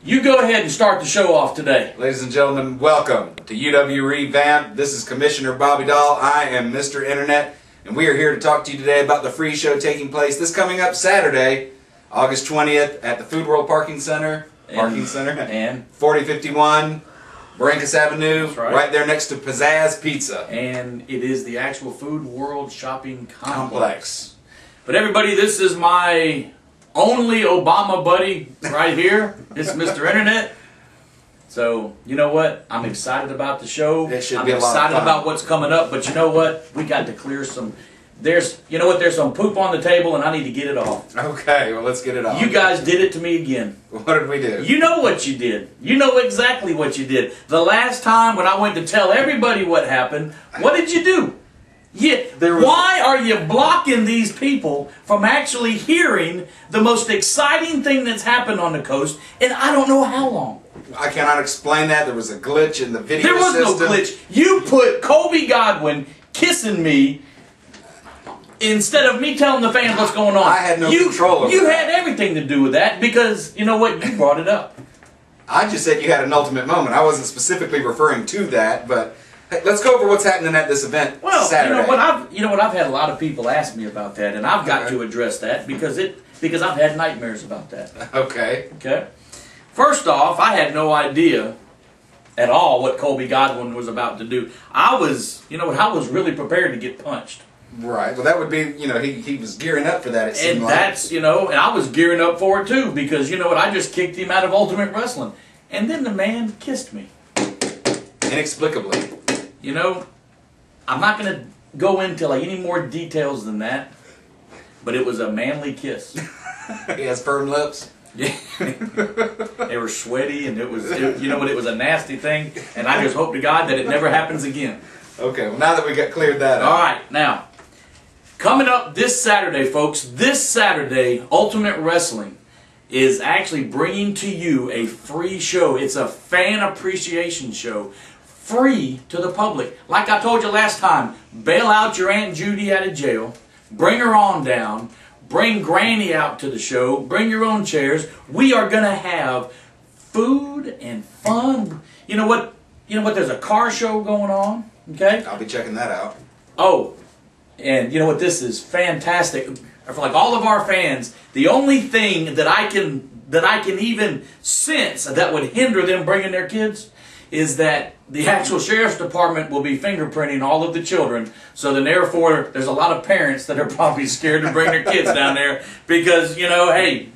You go ahead and start the show off today. Ladies and gentlemen, welcome to UW Revamped. This is Commissioner Bobby Dahl. I am Mr. Internet, and we are here to talk to you today about the free show taking place this coming up Saturday, August 20th at the Food World Parking Center. And 4051 Barrancas Avenue, right. right there next to Pizzazz Pizza. And it is the actual Food World Shopping Complex. But everybody, this is my only Obama buddy right here. It's Mr. Internet. So, you know what? I'm excited about the show. It should I'm be a lot of excited fun. about what's coming up. But you know what? We got to clear some... There's some poop on the table, and I need to get it off. Okay, well, let's get it off. You guys did it to me again. What did we do? You know what you did. You know exactly what you did. The last time when I went to tell everybody what happened, what did you do? Why are you blocking these people from actually hearing the most exciting thing that's happened on the coast in I don't know how long? I cannot explain that. There was a glitch in the video There was system. no glitch. You put Colby Godwin kissing me instead of me telling the fans what's going on. I had no control over You that. had everything to do with that because, you know what, you brought it up. I just said you had an ultimate moment. I wasn't specifically referring to that, but hey, let's go over what's happening at this event Saturday. You know what? I've had a lot of people ask me about that, and I've got to address that because I've had nightmares about that. Okay. Okay. First off, I had no idea at all what Colby Godwin was about to do. I was really prepared to get punched. Right. Well, that would be, he was gearing up for that, it seemed And like. that's, and I was gearing up for it too because, you know what, I just kicked him out of Ultimate Wrestling. And then the man kissed me. Inexplicably. You know, I'm not going to go into any more details than that, but it was a manly kiss. He has firm lips. Yeah. They were sweaty, and it was a nasty thing, and I just hope to God that it never happens again. Okay, well, now that we got cleared that up. All right, now, coming up this Saturday, folks, this Saturday, Ultimate Wrestling is actually bringing to you a free show. It's a fan appreciation show. Free to the public. Like I told you last time, bail out your Aunt Judy out of jail, bring her on down, bring Granny out to the show, bring your own chairs. We are going to have food and fun. You know what? There's a car show going on, okay? I'll be checking that out. Oh, and you know what? This is fantastic. For all of our fans, the only thing that I can even sense that would hinder them bringing their kids is that the actual sheriff's department will be fingerprinting all of the children. So then therefore, there's a lot of parents that are probably scared to bring their kids down there because, hey,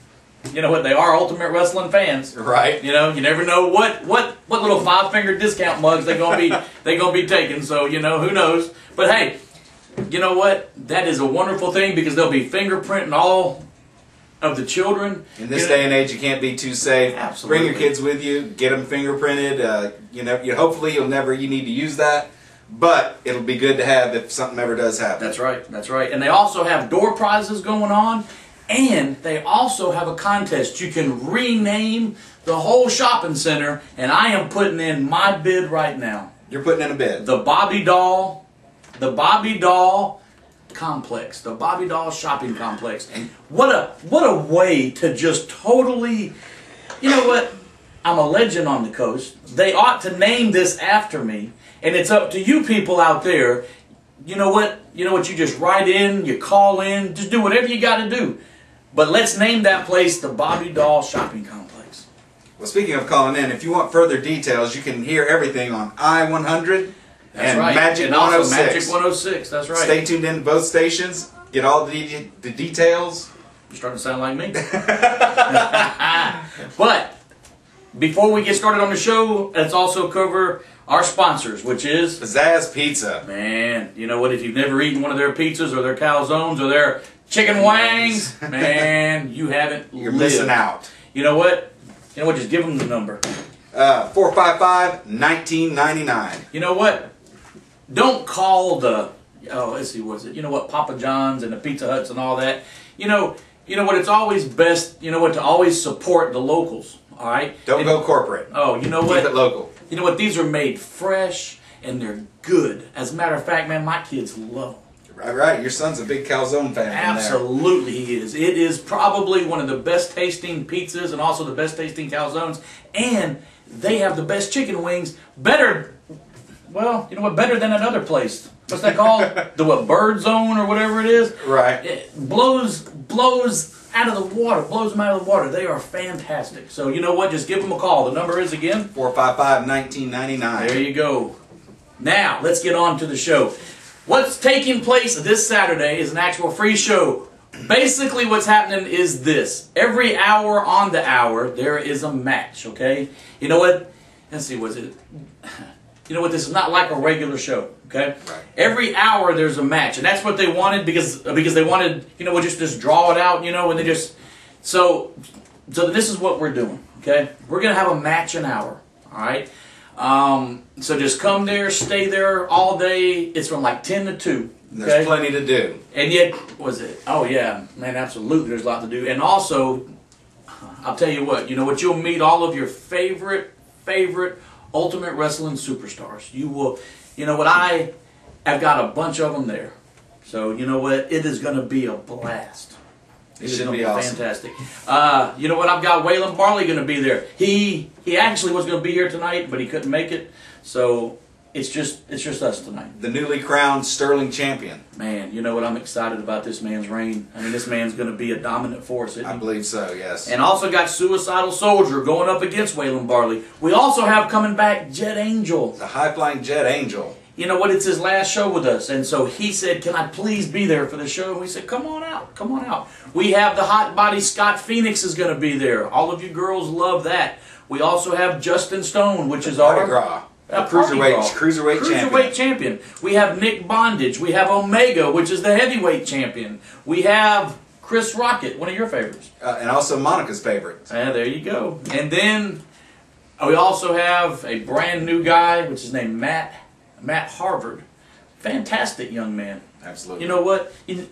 you know what, they are Ultimate Wrestling fans. Right. You never know what little 5-finger discount mugs they're gonna be taking. So, who knows. But hey, you know what? That is a wonderful thing because they'll be fingerprinting all of the children. In this day and age, you can't be too safe. Absolutely. Bring your kids with you. Get them fingerprinted. Hopefully you need to use that, but it'll be good to have if something ever does happen. That's right. That's right. And they also have door prizes going on, and they also have a contest. You can rename the whole shopping center, and I am putting in my bid right now. You're putting in a bid. The Bobby Dahl Complex, the Bobby Dahl Shopping Complex. And what a way to just totally, you know what? I'm a legend on the coast. They ought to name this after me, and it's up to you people out there. You know what? You just write in, you call in, just do whatever you got to do. But let's name that place the Bobby Dahl Shopping Complex. Well, speaking of calling in, if you want further details, you can hear everything on I-100. That's and right. Magic and also 106. Magic 106, that's right. Stay tuned in to both stations. Get all the details. You're starting to sound like me. But before we get started on the show, let's also cover our sponsors, which is Pizzazz Pizza. Man, you know what? If you've never eaten one of their pizzas or their calzones or their chicken wangs, man, you haven't You're lived. missing out. You know what? Just give them the number. 455-1999. You know what? Don't call let's see, what's it? You know what? Papa John's and the Pizza Huts and all that. You know what? It's always best, to always support the locals. All right? Don't go corporate. Oh, you know what? Keep it local. You know what? These are made fresh and they're good. As a matter of fact, man, my kids love them. Right. Your son's a big calzone fan. Absolutely, he is. It is probably one of the best tasting pizzas and also the best tasting calzones. And they have the best chicken wings. Better, well, you know what? Better than another place. What's that called? The what? Bird Zone or whatever it is. Right. It blows out of the water. Blows them out of the water. They are fantastic. So you know what? Just give them a call. The number is again 455-1999. There you go. Now let's get on to the show. What's taking place this Saturday is an actual free show. Basically what's happening is this. Every hour on the hour, there is a match, okay? You know what? Let's see, what's it? You know what? This is not like a regular show, okay? Right. Every hour there's a match. And that's what they wanted because they wanted, you know, we'll just draw it out, you know, and they just... So this is what we're doing, okay? We're going to have a match an hour, all right? So just come there, stay there all day. It's from like 10 to 2. Okay? There's plenty to do. And yet, oh yeah, man, absolutely, there's a lot to do. And also, I'll tell you what, you'll meet all of your favorite Ultimate Wrestling superstars. You will, you know what, I have got a bunch of them there. So, you know what, it is going to be a blast. It should be awesome. Fantastic. You know what? I've got Waylon Barley going to be there. He actually was going to be here tonight, but he couldn't make it. So it's just us tonight. The newly crowned Sterling champion. Man, you know what? I'm excited about this man's reign. I mean, this man's going to be a dominant force, isn't he? I believe so. Yes. And also got Suicidal Soldier going up against Waylon Barley. We also have coming back Jet Angel. The high-flying Jet Angel. You know what? It's his last show with us. And so he said, can I please be there for the show? And we said, come on out. Come on out. We have the hot body Scott Phoenix is going to be there. All of you girls love that. We also have Justin Stone, which is our... Cruiserweight champion. We have Nick Bondage. We have Omega, which is the heavyweight champion. We have Chris Rocket, one of your favorites. And also Monica's favorite. There you go. And then we also have a brand new guy, which is named Matt Harvard. Fantastic young man. Absolutely. You know what? You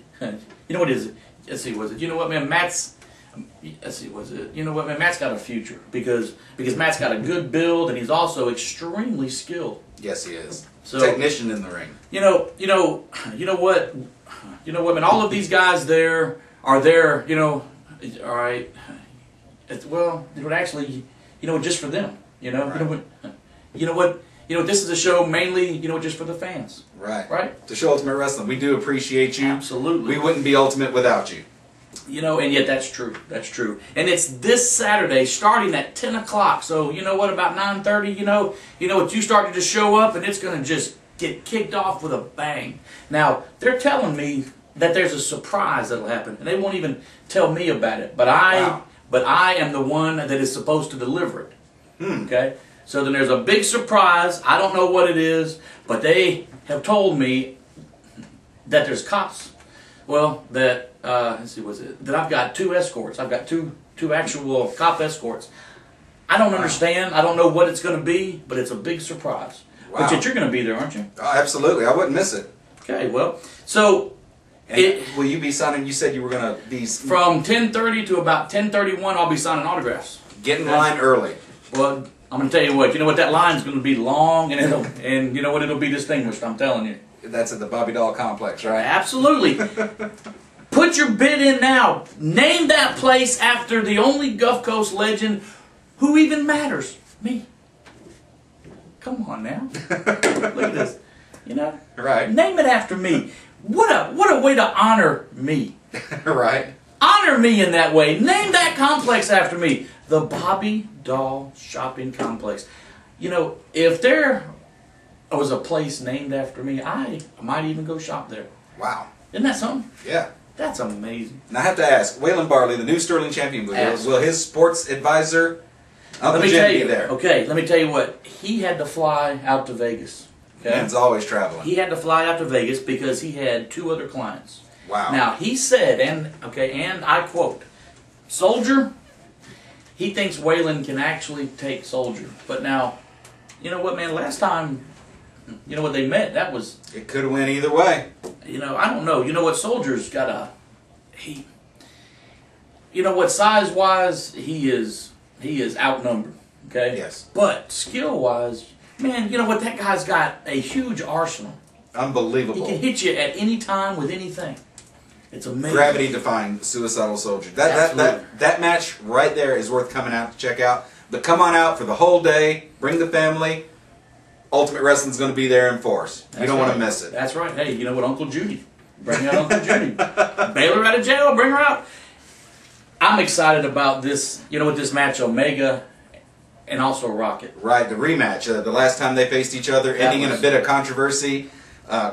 know what is it? Let's see, was it? You know what, man? Let's see, was it? You know what, man? Matt's got a future because Matt's got a good build and he's also extremely skilled. Yes, he is. So, technician in the ring. You know what, man? All of these guys there are there. You know, all right. Well, it would actually, just for them. You know, right. You know what. This is a show mainly, just for the fans. Right. Right? To show Ultimate Wrestling. We do appreciate you. Absolutely. We wouldn't be Ultimate without you. And yet that's true. That's true. And it's this Saturday starting at 10 o'clock. So, you know what, about 9:30, you start to show up and it's going to just get kicked off with a bang. Now, they're telling me that there's a surprise that'll happen. And they won't even tell me about it. But I am the one that is supposed to deliver it. Okay? So then there's a big surprise. I don't know what it is, but they have told me that there's cops. Well, that let's see, that I've got 2 escorts. I've got two actual cop escorts. I don't understand. I don't know what it's going to be, but it's a big surprise. Wow. But yet you're going to be there, aren't you? Oh, absolutely. I wouldn't miss it. Okay. Well, so will you be signing? You said you were going to be from 10:30 to about 10:31. I'll be signing autographs. Get in line early. Well, I'm going to tell you what. You know what? That line's going to be long, and you know what? It'll be distinguished. I'm telling you. That's at the Bobby Doll Complex, right? Absolutely. Put your bid in now. Name that place after the only Gulf Coast legend who even matters. Me. Come on now. Look at this. Right. Name it after me. What a way to honor me. Right. Honor me in that way. Name that complex after me. The Bobby Doll Shopping Complex. If there was a place named after me, I might even go shop there. Wow. Isn't that something? Yeah. That's amazing. Now I have to ask, Waylon Barley, the new Sterling champion, will his sports advisor Uncle Jim be there? Okay, let me tell you what. He had to fly out to Vegas. Okay? Man's always traveling. He had to fly out to Vegas because he had 2 other clients. Wow. Now, he said, and I quote, Soldier, he thinks Waylon can actually take Soldier. But now, you know what, man, last time, what they met, that was... It could have went either way. I don't know. You know what, Soldier's got size-wise, he is outnumbered, okay? Yes. But skill-wise, man, you know what, that guy's got a huge arsenal. Unbelievable. He can hit you at any time with anything. It's amazing. Gravity-defying suicidal soldier. That match right there is worth coming out to check out. But come on out for the whole day. Bring the family. Ultimate Wrestling's going to be there in force. You don't want to miss it. That's right. Hey, you know what, Uncle Judy? Bring out Uncle Judy. Bail her out of jail. Bring her out. I'm excited about this. You know what, this match, Omega and also Rocket. Right, the rematch. The last time they faced each other, ending in a bit of controversy.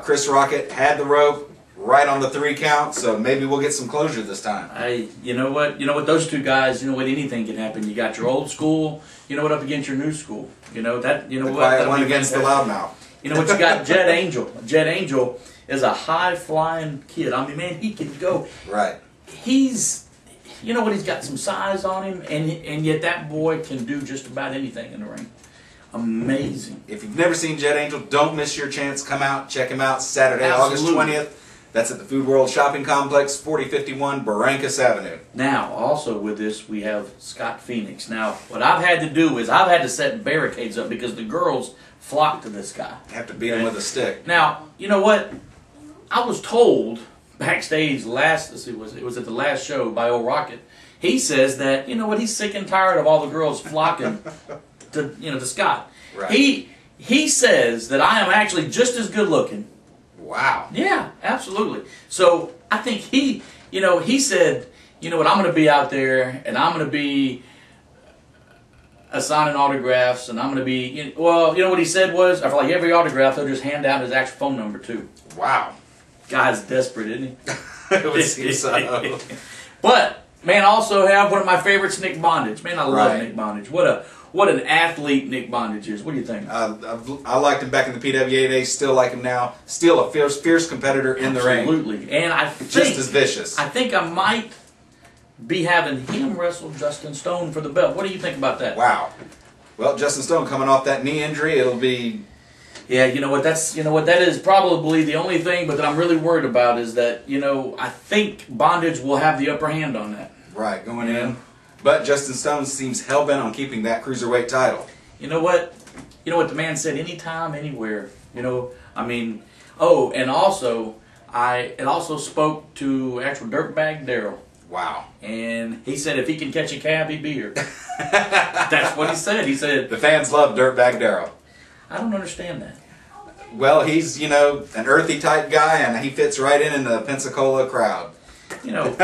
Chris Rocket had the rope right on the 3 count, so maybe we'll get some closure this time. Hey, you know what? Those two guys, you know what? Anything can happen. You got your old school, you know what, up against your new school. You know that. You know the what? Quiet one against the loudmouth. You know what? You got Jet Angel. Jet Angel is a high-flying kid. I mean, man, he can go. Right. He's, you know what? He's got some size on him, and yet that boy can do just about anything in the ring. Amazing. If you've never seen Jet Angel, don't miss your chance. Come out, check him out. Saturday, Absolutely. August 20th. That's at the Food World Shopping Complex, 4051 Barrancas Avenue. Now, also with this, we have Scott Phoenix. Now, what I've had to do is I've had to set barricades up because the girls flock to this guy. You have to beat him with a stick. Now, you know what? I was told backstage it was at the last show by old Rocket. He says that, you know what, he's sick and tired of all the girls flocking to Scott. Right. He says that I am actually just as good looking. Wow. Yeah, absolutely. So I think he said, you know what, I'm going to be out there and I'm going to be signing autographs and I'm going to be, well, you know what he said was, for like every autograph, he'll just hand out his actual phone number too. Wow. Guy's desperate, isn't he? It would seem so. But, man, I also have one of my favorites, Nick Bondage. Man, I love Nick Bondage. What an athlete Nick Bondage is. What do you think? I liked him back in the PWA days. Still like him now. Still a fierce competitor in the ring. Absolutely. And I think, just as vicious. I think I might be having him wrestle Justin Stone for the belt. What do you think about that? Wow. Well, Justin Stone coming off that knee injury, it'll be... Yeah, you know what, that is probably the only thing, but that I'm really worried about is that, I think Bondage will have the upper hand on that. Right, going in. But Justin Stone seems hell-bent on keeping that cruiserweight title. You know what the man said, anytime, anywhere. I mean, oh, and also, it also spoke to actual Dirtbag Daryl. Wow. And he said if he can catch a cab, he'd be here. That's what he said. He said... The fans love Dirtbag Daryl. I don't understand that. Well, he's, an earthy type guy, and he fits right in the Pensacola crowd. What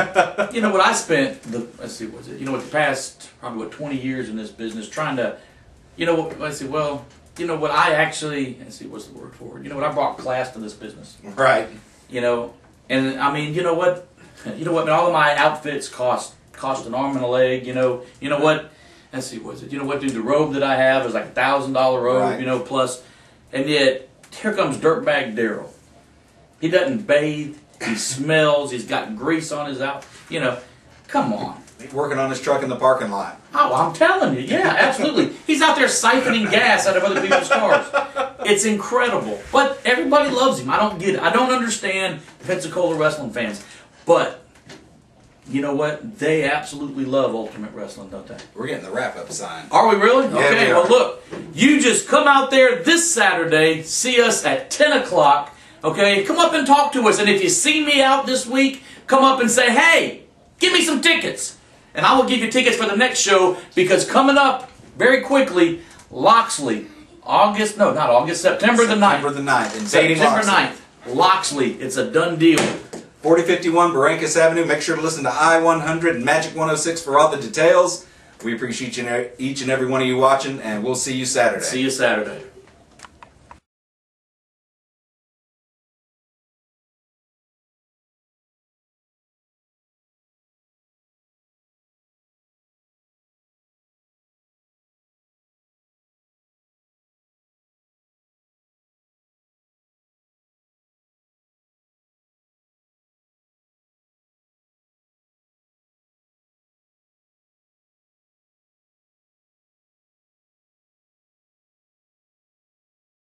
I spent the past probably 20 years in this business trying to, what's the word for it? I brought class to this business. Right. And I mean, man, all of my outfits cost an arm and a leg, what? Let's see, dude, the robe that I have is like a $1,000 robe, right. Plus, and yet, here comes Dirtbag Daryl. He doesn't bathe, he smells, he's got grease on his outfit, come on. He's working on his truck in the parking lot. Oh, I'm telling you, yeah, absolutely. He's out there siphoning gas out of other people's cars. It's incredible. But everybody loves him. I don't get it. I don't understand the Pensacola wrestling fans. But... you know what? They absolutely love Ultimate Wrestling, don't they? We're getting the wrap-up sign. Are we really? Yeah, okay, well, look. You just come out there this Saturday, see us at 10 o'clock, okay? Come up and talk to us. And if you see me out this week, come up and say, hey, give me some tickets. And I will give you tickets for the next show because coming up very quickly, Loxley, September the 9th. September the 9th. In September 9th. Loxley. It's a done deal. 4051 Barrancas Avenue. Make sure to listen to I-100 and Magic 106 for all the details. We appreciate each and every one of you watching, and we'll see you Saturday. See you Saturday.